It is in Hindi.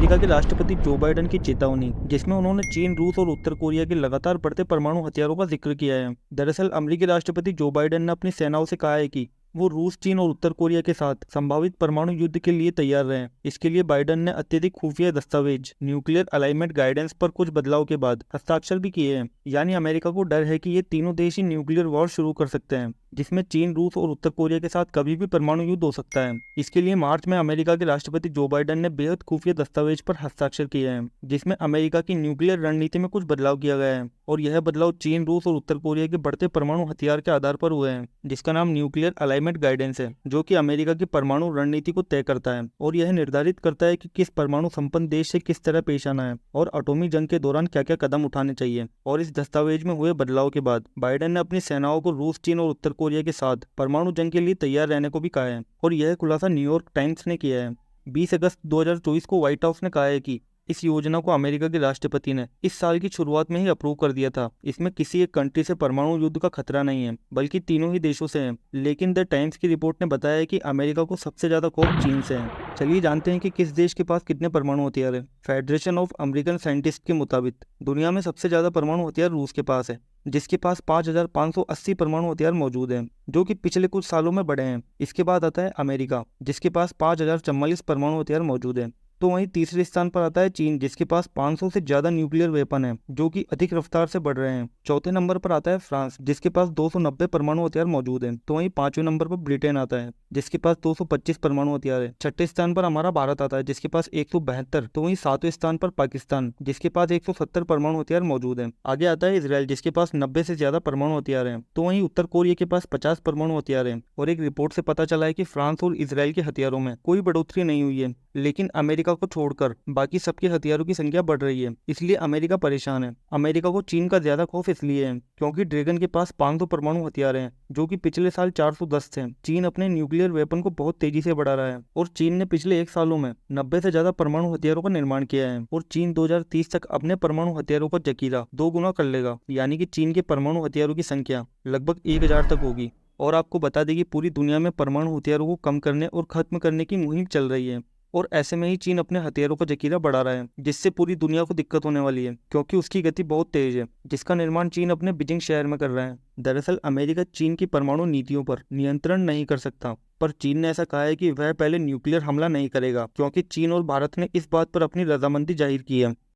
अमेरिका के राष्ट्रपति जो बाइडेन की चेतावनी, जिसमें उन्होंने चीन, रूस और उत्तर कोरिया के लगातार बढ़ते परमाणु हथियारों का जिक्र किया है। दरअसल अमेरिकी राष्ट्रपति जो बाइडेन ने अपनी सेनाओं से कहा है कि वो रूस, चीन और उत्तर कोरिया के साथ संभावित परमाणु युद्ध के लिए तैयार रहें। इसके लिए बाइडेन ने अत्यधिक खुफिया दस्तावेज न्यूक्लियर अलाइनमेंट गाइडेंस पर कुछ बदलाव के बाद हस्ताक्षर भी किए हैं। यानी अमेरिका को डर है कि ये तीनों देश ही न्यूक्लियर वॉर शुरू कर सकते हैं, जिसमें चीन, रूस और उत्तर कोरिया के साथ कभी भी परमाणु युद्ध हो सकता है। इसके लिए मार्च में अमेरिका के राष्ट्रपति जो बाइडेन ने बेहद खुफिया दस्तावेज पर हस्ताक्षर किए हैं, जिसमें अमेरिका की न्यूक्लियर रणनीति में कुछ बदलाव किया गया है। और यह बदलाव चीन, रूस और उत्तर कोरिया के बढ़ते परमाणु हथियार के आधार पर हुए हैं, जिसका नाम न्यूक्लियर अलाइनमेंट गाइडेंस है, जो कि अमेरिका की परमाणु रणनीति को तय करता है और यह निर्धारित करता है कि किस परमाणु संपन्न देश से किस तरह पेश आना है और एटॉमिक जंग के दौरान क्या क्या कदम उठाने चाहिए। और इस दस्तावेज में हुए बदलाव के बाद बाइडेन ने अपनी सेनाओं को रूस, चीन और उत्तर कोरिया के साथ परमाणु जंग के लिए तैयार रहने को भी कहा है। और यह खुलासा न्यूयॉर्क टाइम्स ने किया है। 20 अगस्त 2024 को व्हाइट हाउस ने कहा है कि इस योजना को अमेरिका के राष्ट्रपति ने इस साल की शुरुआत में ही अप्रूव कर दिया था। इसमें किसी एक कंट्री से परमाणु युद्ध का खतरा नहीं है, बल्कि तीनों ही देशों से है। लेकिन द टाइम्स की रिपोर्ट ने बताया है कि अमेरिका को सबसे ज्यादा खौफ चीन से है। चलिए जानते हैं कि किस देश के पास कितने परमाणु हथियार है। फेडरेशन ऑफ अमेरिकन साइंटिस्ट के मुताबिक दुनिया में सबसे ज्यादा परमाणु हथियार रूस के पास है, जिसके पास 5580 परमाणु हथियार मौजूद हैं, जो कि पिछले कुछ सालों में बढ़े हैं। इसके बाद आता है अमेरिका, जिसके पास 5044 परमाणु हथियार मौजूद हैं। तो वहीं तीसरे स्थान पर आता है चीन, जिसके पास 500 से ज्यादा न्यूक्लियर वेपन है, जो कि अधिक रफ्तार से बढ़ रहे हैं। चौथे नंबर पर आता है फ्रांस, जिसके पास 290 परमाणु हथियार मौजूद हैं। तो वहीं पांचवें नंबर पर ब्रिटेन आता है, जिसके पास 225 परमाणु हथियार है। छठे स्थान पर हमारा भारत आता है, जिसके पास 172। तो वहीं सातवें स्थान पर पाकिस्तान, जिसके पास 170 परमाणु हथियार मौजूद है। आगे आता है इसराइल, जिसके पास 90 से ज्यादा परमाणु हथियार हैं। तो वहीं उत्तर कोरिया के पास 50 परमाणु हथियार हैं। और एक रिपोर्ट से पता चला है कि फ्रांस और इसराइल के हथियारों में कोई बढ़ोतरी नहीं हुई है, लेकिन अमेरिका को छोड़कर बाकी सबके हथियारों की संख्या बढ़ रही है। इसलिए अमेरिका परेशान है। अमेरिका को चीन का ज्यादा खौफ इसलिए है क्योंकि ड्रैगन के पास 500 परमाणु हथियार हैं, जो कि पिछले साल 410 थे। चीन अपने न्यूक्लियर वेपन को बहुत तेजी से बढ़ा रहा है और चीन ने पिछले एक सालों में 90 से ज्यादा परमाणु हथियारों का निर्माण किया है। और चीन 2030 तक अपने परमाणु हथियारों का जखीरा 2 गुना कर लेगा, यानी कि चीन के परमाणु हथियारों की संख्या लगभग 1000 तक होगी। और आपको बता दें कि पूरी दुनिया में परमाणु हथियारों को कम करने और खत्म करने की मुहिम चल रही है। और ऐसे में ही चीन अपने हथियारों का जखीरा बढ़ा रहा है, जिससे पूरी दुनिया को दिक्कत होने वाली है, क्योंकि उसकी गति बहुत तेज है, जिसका निर्माण चीन अपने बीजिंग शहर में कर रहा है। दरअसल अमेरिका चीन की परमाणु नीतियों पर नियंत्रण नहीं कर सकता, पर चीन ने ऐसा कहा है कि वह पहले न्यूक्लियर हमला नहीं करेगा, क्योंकि चीन और भारत ने इस बात पर अपनी रजामंदी जाहिर की है।